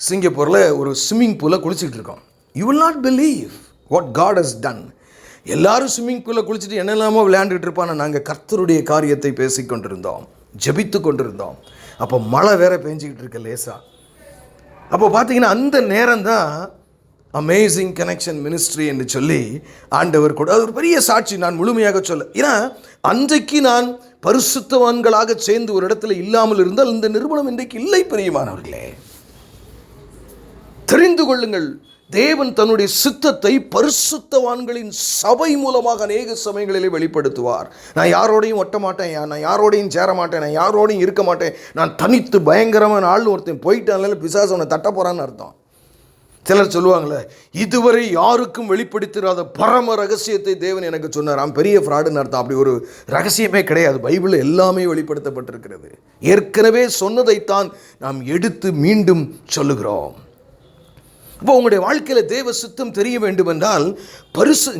சிங்கப்பூரில் ஒரு ஸ்விம்மிங் பூலில் குளிச்சுக்கிட்டு இருக்கோம். You will not believe what God has done. எல்லோரும் ஸ்விம்மிங் பூலில் குளிச்சுட்டு என்னெல்லாமோ விளையாண்டுட்டு இருப்பான, நாங்கள் கர்த்தருடைய காரியத்தை பேசி கொண்டிருந்தோம், ஜெபித்து கொண்டிருந்தோம். அப்போ மழை வேற பெஞ்சிக்கிட்டு இருக்க லேசாக. அப்போ பார்த்தீங்கன்னா அந்த நேரம் தான் அமேசிங் கனெக்ஷன் மினிஸ்ட்ரி என்று சொல்லி ஆண்டவர் கூட, அது ஒரு பெரிய சாட்சி. நான் முழுமையாக சொல்ல, ஏன்னா அன்றைக்கு நான் பரிசுத்தவான்களாக சேர்ந்து ஒரு இடத்துல இல்லாமல் இருந்தால் இந்த நிறுவனம் இன்றைக்கு இல்லை பிரியமானவர்களே. தெரிந்து கொள்ளுங்கள், தேவன் தன்னுடைய சித்தத்தை பரிசுத்தவான்களின் சபை மூலமாக அநேக சமயங்களிலே வெளிப்படுத்துவார். நான் யாரோடையும் ஒட்ட மாட்டேன், நான் யாரோடையும் சேர மாட்டேன், நான் யாரோடையும் இருக்க மாட்டேன், நான் தனித்து பயங்கரமான ஆள் ஒருத்தன் போயிட்டான் பிசாசு அவனை தட்ட போகிறான்னு அர்த்தம். சிலர் சொல்லுவாங்களே, இதுவரை யாருக்கும் வெளிப்படுத்தாத பரம ரகசியத்தை தேவன் எனக்கு சொன்னார், பெரிய ஃப்ராடுன்னு அர்த்தம். அப்படி ஒரு ரகசியமே கிடையாது. பைபிளில் எல்லாமே வெளிப்படுத்தப்பட்டிருக்கிறது. ஏற்கனவே சொன்னதைத்தான் நாம் எடுத்து மீண்டும் சொல்லுகிறோம். இப்போ உங்களுடைய வாழ்க்கையில் தேவ சித்தம் தெரிய வேண்டும் என்றால்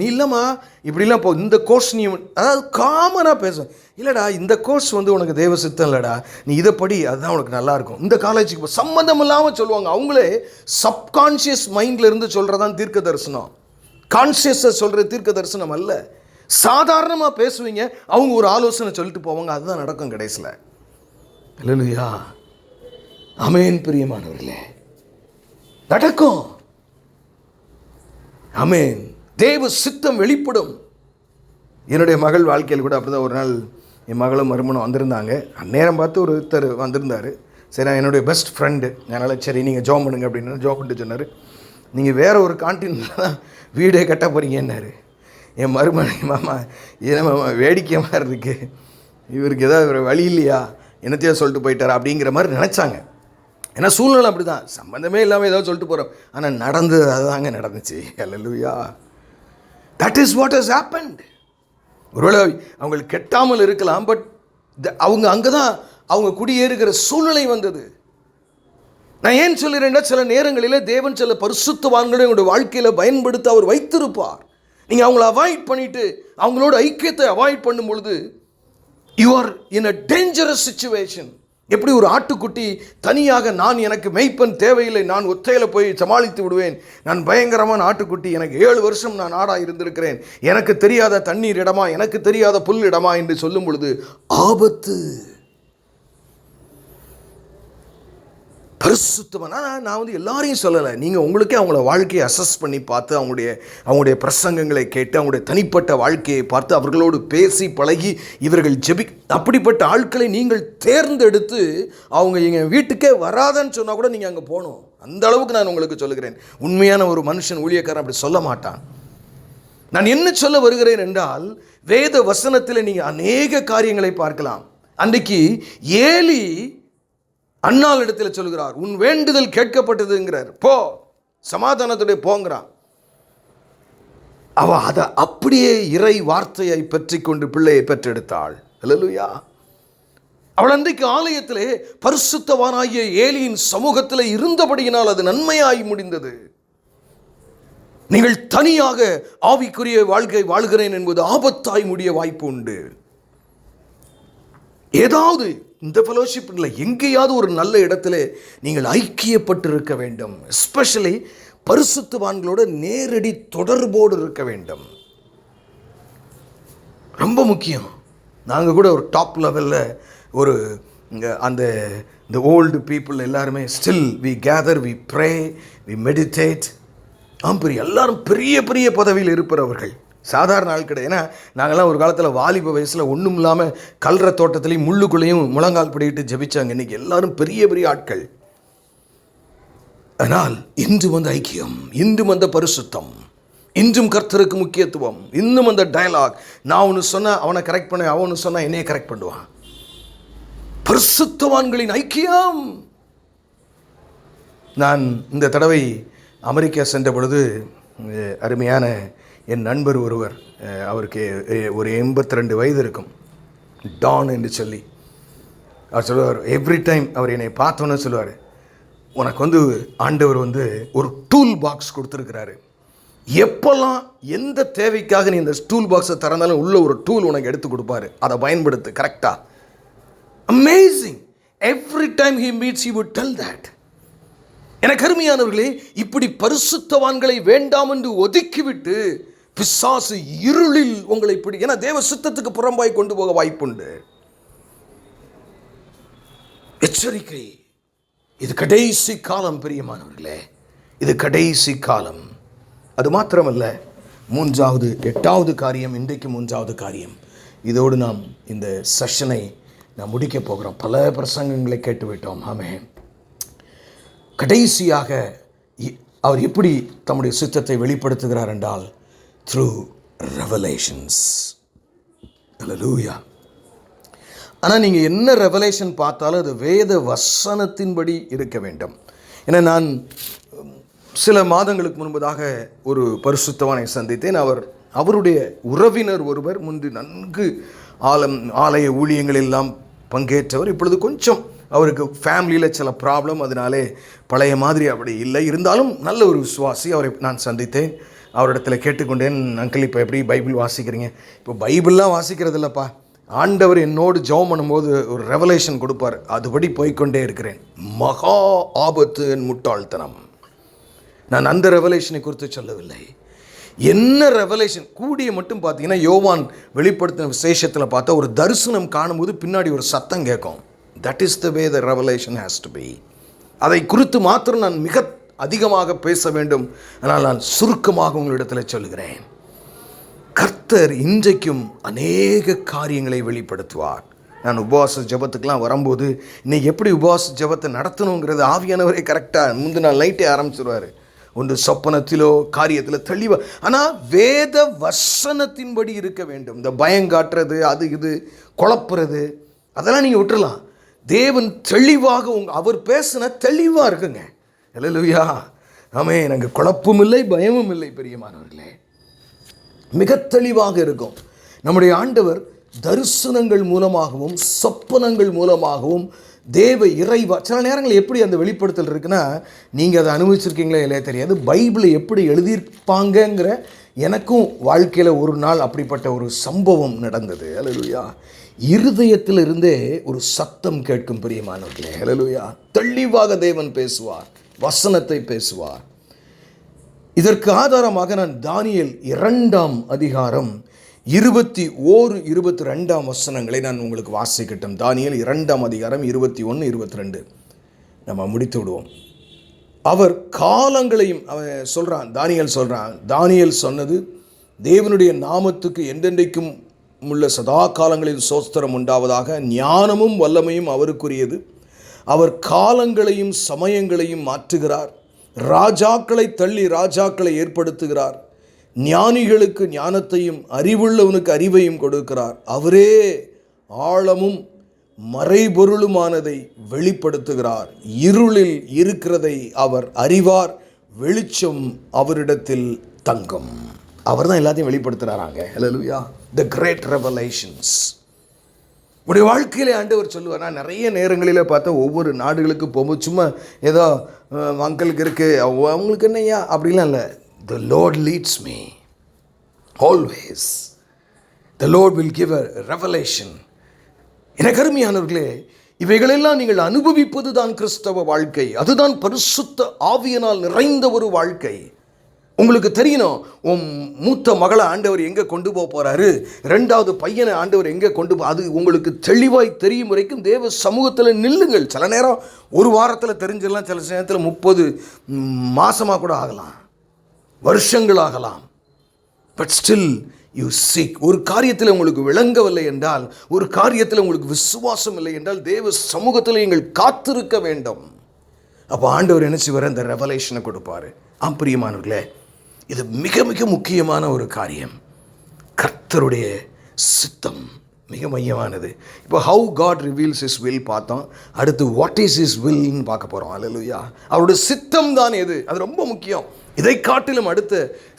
நீ இல்லைம்மா இப்படிலாம் இப்போ இந்த கோர்ஸ் நீ, அதாவது காமனாக பேசும், இல்லைடா இந்த கோர்ஸ் வந்து உனக்கு தேவ சித்தம் இல்லைடா, நீ இதை படி, அதுதான் உனக்கு நல்லாயிருக்கும். இந்த காலேஜுக்கு இப்போ சம்மந்தம் இல்லாமல் சொல்லுவாங்க. அவங்களே சப்கான்ஷியஸ் மைண்டில் இருந்து சொல்கிறதான் தீர்க்க தரிசனம். கான்ஷியஸை சொல்கிறது தீர்க்க தரிசனம் அல்ல. சாதாரணமாக பேசுவீங்க, அவங்க ஒரு ஆலோசனை சொல்லிட்டு போவாங்க, அதுதான் நடக்கும் கடைசியில். அல்லேலூயா, ஆமென் பிரியமானவர்களே, நடக்கும். ஆமென். தேவ சித்தம் வெளிப்படும். என்னுடைய மகள் வாழ்க்கையில் கூட அப்படிதான். ஒரு நாள் என் மகளும் மருமனும் வந்திருந்தாங்க. அந்நேரம் பார்த்து ஒருத்தர் வந்திருந்தார். சரி, நான் என்னுடைய பெஸ்ட் ஃப்ரெண்டு, அதனால் சரி நீங்கள் ஜோம் பண்ணுங்க அப்படின்னு ஜோம் பண்ணிட்டு சொன்னார். நீங்கள் வேறு ஒரு கான்டினென்ட்டில் தான் வீடே கட்ட போகிறீங்கன்னாரு. என் மருமனை, மாமா ஏன்னா மாமா வேடிக்கை மாதிரி இருக்குது, இவருக்கு ஏதாவது ஒரு வழி இல்லையா, என்னத்தையோ சொல்லிட்டு போயிட்டார் அப்படிங்கிற மாதிரி நினச்சாங்க. ஏன்னா சூழ்நிலை அப்படி தான், சம்மந்தமே இல்லாமல் ஏதாவது சொல்லிட்டு போகிறோம். ஆனால் நடந்தது அதுதாங்க நடந்துச்சு. Hallelujah, that is what has happened. ஒருவேளை அவங்களுக்கு கெட்டாமல் இருக்கலாம், பட் அவங்க அங்கே தான் அவங்க குடியேறுகிற சூழ்நிலை வந்தது. நான் ஏன் சொல்கிறேன்னா, சில நேரங்களில் தேவன் சில பரிசுத்தவான்களை உங்களுடைய வாழ்க்கையில் பயன்படுத்த அவர் வைத்திருப்பார். நீங்கள் அவங்கள அவாய்ட் பண்ணிவிட்டு அவங்களோட ஐக்கியத்தை அவாய்ட் பண்ணும் பொழுது you are in a dangerous situation. எப்படி ஒரு ஆட்டுக்குட்டி தனியாக நான் எனக்கு மேய்ப்பன் தேவையில்லை, நான் ஒத்தையில் போய் சமாளித்து விடுவேன், நான் பயங்கரமான ஆட்டுக்குட்டி, எனக்கு 7 வருஷம் நான் ஆடாக இருந்திருக்கிறேன், எனக்கு தெரியாத தண்ணீர் இடமா, எனக்கு தெரியாத புல் இடமா என்று சொல்லும் பொழுது ஆபத்து. பரிசுத்தமான நான் எல்லாரையும் சொல்லலை, நீங்கள் உங்களுக்கே அவங்கள வாழ்க்கையை அசஸ் பண்ணி பார்த்து அவங்களுடைய பிரசங்கங்களை கேட்டு அவங்களுடைய தனிப்பட்ட வாழ்க்கையை பார்த்து அவர்களோடு பேசி பழகி இவர்கள் அப்படிப்பட்ட ஆட்களை நீங்கள் தேர்ந்தெடுத்து அவங்க எங்கள் வீட்டுக்கே வராதன்னு சொன்னால் கூட நீங்கள் அங்கே போகணும். அந்த அளவுக்கு நான் உங்களுக்கு சொல்லுகிறேன். உண்மையான ஒரு மனுஷன் ஊழியக்காரன் அப்படி சொல்ல மாட்டான். நான் என்ன சொல்ல வருகிறேன் என்றால், வேத வசனத்தில் நீங்கள் அநேக காரியங்களை பார்க்கலாம். அன்றைக்கு ஏலி அன்னாள் இடத்துல சொல்கிறார், உன் வேண்டுதல் கேட்கப்பட்டதுங்கிறார், போ சமாதானத்துடைய போங்கிறான். அவ அதை அப்படியே இறை வார்த்தையை பற்றி கொண்டு பிள்ளையை பெற்றெடுத்தாள். அல்லேலூயா. அவள் அன்றைக்கு ஆலயத்திலே பரிசுத்தவானாகிய ஏலியின் சமூகத்தில் இருந்தபடியினால் அது நன்மையாய் முடிந்தது. நீங்கள் தனியாக ஆவிக்குரிய வாழ்க்கை வாழ்கிறேன் என்பது ஆபத்தாய் முடிய வாய்ப்பு உண்டு. ஏதாவது இந்த ஃபெலோஷிப் இல்லை, எங்கேயாவது ஒரு நல்ல இடத்துல நீங்கள் ஐக்கியப்பட்டிருக்க வேண்டும். எஸ்பெஷலி பரிசுத்தவான்களோட நேரடி தொடர்போடு இருக்க வேண்டும். ரொம்ப முக்கியம். நாங்கள் கூட ஒரு டாப் லெவலில் ஒரு அந்த ஓல்டு பீப்புள் எல்லாருமே still we gather, we pray, we meditate. எல்லாரும் பெரிய பெரிய பதவியில் இருப்பவர்கள், சாதாரண ஆள் கிடையாது. ஏன்னா நாங்கள்லாம் ஒரு காலத்தில் வாலிப வயசில் ஒன்றும் இல்லாமல் கல்ற தோட்டத்துலேயும் முள்ளுக்குள்ளேயும் முழங்கால் பிடிக்கிட்டு ஜபிச்சாங்க. இன்றைக்கி எல்லாரும் பெரிய பெரிய ஆட்கள். ஆனால் இன்றும் அந்த ஐக்கியம், இன்றும் அந்த பரிசுத்தம், இன்றும் கர்த்தருக்கு முக்கியத்துவம், இன்னும் அந்த டயலாக். நான் ஒன்று சொன்னால் அவனை கரெக்ட் பண்ண, அவன் ஒன்று சொன்னால் என்னையே கரெக்ட் பண்ணுவான். பரிசுத்தவான்களின் ஐக்கியம். நான் இந்த தடவை அமெரிக்கா சென்ற பொழுது அருமையான என் நண்பர் ஒருவர், அவருக்கு ஒரு 82 வயது இருக்கும், டான் என்று சொல்லி அவர் சொல்லுவார். எவ்ரி டைம் அவர் என்னை பார்த்தோன்னு சொல்லுவார், உனக்கு ஆண்டவர் ஒரு டூல் பாக்ஸ் கொடுத்துருக்கிறாரு, எப்போல்லாம் எந்த தேவைக்காக நீ இந்த டூல் பாக்ஸை திறந்தாலும் உள்ள ஒரு டூல் உனக்கு எடுத்து கொடுப்பாரு, அதை பயன்படுத்து கரெக்டாக. Amazing. Every time he meets he would tell that. எனக்கு அருமையானவர்களே, இப்படி பரிசுத்தவான்களை வேண்டாம் என்று ஒதுக்கிவிட்டு பிசாசு இருளில் உங்களை ஏன்னா தேவ சித்தத்துக்கு புறம்பாய் கொண்டு போக வாய்ப்புண்டு. எச்சரிக்கை. இது கடைசி காலம் பிரியமானவர்களே, இது கடைசி காலம். அது மாத்திரமல்ல, 8வது காரியம், இன்றைக்கு 3வது காரியம். இதோடு நாம் இந்த செஷனை நாம் முடிக்க போகிறோம். பல பிரசங்கங்களை கேட்டுவிட்டோம். ஆமென். கடைசியாக அவர் எப்படி தம்முடைய சித்தத்தை வெளிப்படுத்துகிறார் என்றால், த்ரூ ரெவலேஷன்ஸ். அல்லேலூயா. ஆனால் நீங்கள் என்ன ரெவலேஷன் பார்த்தாலும் அது வேத வசனத்தின்படி இருக்க வேண்டும். ஏன்னா நான் சில மாதங்களுக்கு முன்பதாக ஒரு பரிசுத்தவானை சந்தித்தேன். அவருடைய உறவினர் ஒருவர் முன்பு நன்கு ஆலய ஊழியங்கள் எல்லாம் பங்கேற்றவர். இப்பொழுது கொஞ்சம் அவருக்கு ஃபேமிலியில் சில ப்ராப்ளம், அதனாலே பழைய மாதிரி அப்படி இல்லை. இருந்தாலும் நல்ல ஒரு விசுவாசி. அவரை நான் சந்தித்தேன். அவரிடத்தில் கேட்டுக்கொண்டேன், அங்கிள் இப்போ எப்படி பைபிள் வாசிக்கிறீங்க? இப்போ பைபிள்லாம் வாசிக்கிறது இல்லைப்பா, ஆண்டவர் என்னோடு ஜெபம் பண்ணும்போது ஒரு ரெவலேஷன் கொடுப்பார், அதுபடி போய்கொண்டே இருக்கிறேன். மகா ஆபத்து என் முட்டாள்தனம். நான் அந்த ரெவலேஷனை குறித்து சொல்லவில்லை. என்ன ரெவலேஷன் கூடிய மட்டும் பார்த்தீங்கன்னா, யோவான் வெளிப்படுத்தின விசேஷத்தில் பார்த்தா ஒரு தரிசனம் காணும்போது பின்னாடி ஒரு சத்தம் கேட்கும். That is the way the revelation has to be. அதை குறித்து மாத்திரம் நான் மிக அதிகமாக பேச வேண்டும். ஆனால் நான் சுருக்கமாக உங்களிடத்தில் சொல்கிறேன். கர்த்தர் இன்றைக்கும் அநேக காரியங்களை வெளிப்படுத்துவார். நான் உபவாச ஜபத்துக்கெலாம் வரும்போது இன்னைக்கு எப்படி உபவாச ஜபத்தை நடத்தணுங்கிறது ஆவியானவரே கரெக்டாக முந்தின நாள் நைட்டே ஆரம்பிச்சிருவார். ஒன்று சொப்பனத்திலோ காரியத்தில் தெளிவாக. ஆனால் வேத வசனத்தின்படி இருக்க வேண்டும். இந்த பயங்காட்டுறது, அது இது குழப்புறது, அதெல்லாம் நீங்கள் விட்டுறலாம். தேவன் தெளிவாக அவர் பேசின தெளிவாக இருக்குங்க. அல்லேலூயா. ஆமே. எனக்கு குழப்பமும் இல்லை, பயமும் இல்லை. பெரியமானவர்களே, மிக தெளிவாக இருக்கும். நம்முடைய ஆண்டவர் தரிசனங்கள் மூலமாகவும் சொப்பனங்கள் மூலமாகவும் தேவ இறைவா சில நேரங்கள் எப்படி அந்த வெளிப்படுத்தல் இருக்குன்னா, நீங்கள் அதை அனுபவிச்சிருக்கீங்களா இல்லையா தெரியாது. பைபிளை எப்படி எழுதியிருப்பாங்கங்கிற எனக்கும் வாழ்க்கையில் ஒரு நாள் அப்படிப்பட்ட ஒரு சம்பவம் நடந்தது. ஹல்லேலூயா. இருதயத்திலிருந்தே ஒரு சத்தம் கேட்கும் பிரியமானவர்களே. ஹல்லேலூயா. தெளிவாக தேவன் பேசுவார், வசனத்தை பேசுவார். இதற்கு ஆதாரமாக நான் தானியேல் 2ஆம் அதிகாரம் 21, 22 வசனங்களை நான் உங்களுக்கு வாசிக்கட்டும். தானியேல் 2ஆம் அதிகாரம் 21, 22 நம்ம முடித்து விடுவோம். அவர் காலங்களையும் சொல்கிறான், தானியேல் சொன்னது, தேவனுடைய நாமத்துக்கு என்றென்றைக்கும் உள்ள சதா காலங்களில் சோஸ்திரம் உண்டாவதாக. ஞானமும் வல்லமையும் அவருக்குரியது. அவர் காலங்களையும் சமயங்களையும் மாற்றுகிறார். ராஜாக்களை தள்ளி ராஜாக்களை ஏற்படுத்துகிறார். ஞானிகளுக்கு ஞானத்தையும் அறிவுள்ளவனுக்கு அறிவையும் கொடுக்கிறார். அவரே ஆழமும் மறைபொருளுமானதை வெளிப்படுத்துகிறார். இருளில் இருக்கிறதை அவர் அறிவார். வெளிச்சம் அவரிடத்தில் தங்கும். அவர் தான் எல்லாத்தையும் வெளிப்படுத்துகிறாராங்க. ஹல்லேலூயா. தி கிரேட் ரெவலேஷன்ஸ். உடைய வாழ்க்கையிலே ஆண்டவர் சொல்லுவார். நான் நிறைய நேரங்களில் பார்த்தா ஒவ்வொரு நாடுகளுக்கு போகும்போது சும்மா ஏதோ அங்கிளுக்கு இருக்குது, அவங்களுக்கு என்னையா அப்படிலாம் இல்லை. The Lord leads me always. The Lord will give a revelation. எனக்கு அருமையானவர்களே, இவைகளெல்லாம் நீங்கள் அனுபவிப்பது தான் கிறிஸ்தவ வாழ்க்கை. அதுதான் பரிசுத்த ஆவியினால் நிறைந்த ஒரு வாழ்க்கை. உங்களுக்கு தெரியணும், மூத்த மகளை ஆண்டவர் எங்கே கொண்டு போக போகிறாரு, 2வது பையனை ஆண்டவர் எங்கே கொண்டு அது உங்களுக்கு தெளிவாய் தெரியும் வரைக்கும் தேவ சமூகத்தில் நில்லுங்கள். சில நேரம் ஒரு வாரத்தில் தெரிஞ்சிடலாம், சில நேரத்தில் 30 மாதமாக கூட ஆகலாம், வருஷங்கள் ஆகலாம். But still you seek. ஒரு காரியத்தில் உங்களுக்கு விளங்கவில்லை என்றால், ஒரு காரியத்தில் உங்களுக்கு விசுவாசம் இல்லை என்றால், தேவ சமூகத்தில் நீங்கள் காத்திருக்க வேண்டும். அப்போ ஆண்டவர் என்ன செய்வார்? அந்த ரெவலேஷனை கொடுப்பார். பிரியமானவர்களே, இது மிக மிக முக்கியமான ஒரு காரியம். கர்த்தருடைய சித்தம் மிக மையமானது. இப்போ how God reveals his will பார்த்தோம். அடுத்து வாட் இஸ் ஹிஸ் வில்னு பார்க்க போகிறோம். ஹல்லேலூயா. அவருடைய சித்தம் தான் எது, அது ரொம்ப முக்கியம். இதை காட்டிலும் அடுத்த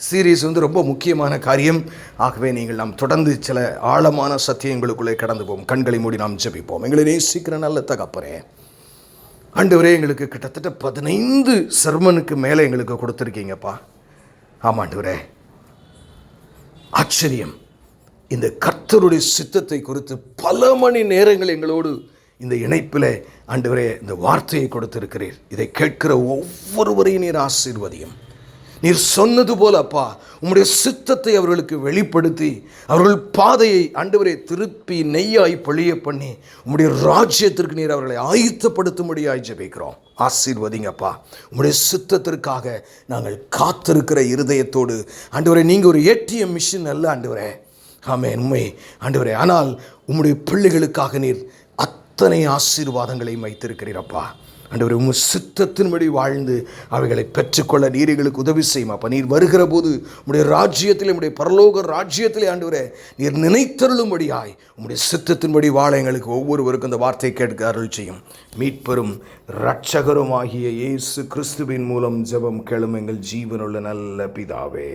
சீரீஸ் ரொம்ப முக்கியமான காரியம். ஆகவே நீங்கள் நாம் தொடர்ந்து சில ஆழமான சத்தியங்களுக்குள்ளே கடந்து போவோம். கண்களை மூடி நாம் ஜெபிப்போம். எங்களை நேசிக்கிற நல்ல தகப்பனே, ஆண்டவரே, எங்களுக்கு கிட்டத்தட்ட 15 சர்மனுக்கு மேலே எங்களுக்கு கொடுத்துருக்கீங்கப்பா. ஆமாண்டவரே, ஆச்சரியம். இந்த கர்த்தருடைய சித்தத்தை குறித்து பல மணி நேரங்கள் எங்களோடு இந்த இணைப்பில் ஆண்டவரே இந்த வார்த்தையை கொடுத்திருக்கிறீர். இதை கேட்கிற ஒவ்வொருவரையும் நீர் ஆசீர்வதியும். நீர் சொன்னது போல அப்பா, உம்முடைய சித்தத்தை அவர்களுக்கு வெளிப்படுத்தி அவர்கள் பாதையை ஆண்டவரை திருப்பி நெய்யாய் பொழிய பண்ணி உம்முடைய ராஜ்யத்திற்கு நீர் அவர்களை ஆயத்தப்படுத்தும்படியாய் ஜெபிக்கிறோம். ஆசீர்வதிங்கப்பா. உம்முடைய சித்தத்திற்காக நாங்கள் காத்திருக்கிற இருதயத்தோடு ஆண்டவரை, நீங்கள் ஒரு ஏடிஎம் மிஷின் அல்ல ஆண்டவரே. ஆமென். உண்மை ஆண்டவரே. ஆனால் உம்முடைய பிள்ளைகளுக்காக நீர் அத்தனை ஆசீர்வாதங்களையும் வைத்திருக்கிறீரப்பா. ஆண்டவரே, உங்கள் சித்தத்தின்படி வாழ்ந்து அவைகளை பெற்றுக்கொள்ள நீர் எங்களுக்கு உதவி செய்யும். அப்போ நீர் வருகிற போது உம்முடைய ராஜ்யத்திலே, உம்முடைய பரலோக ராஜ்யத்திலே ஆண்டவரே நீர் நினைத்தருளும்படியாய் உம்முடைய சித்தத்தின்படி வாழ எங்களுக்கு ஒவ்வொருவருக்கும் அந்த வார்த்தை கேட்க அருள் செய்யும். மீட்பெரும் இரட்சகரும் ஆகிய இயேசு கிறிஸ்துவின் மூலம் ஜெபம் கேளும் எங்கள் ஜீவனுள்ள நல்ல பிதாவே.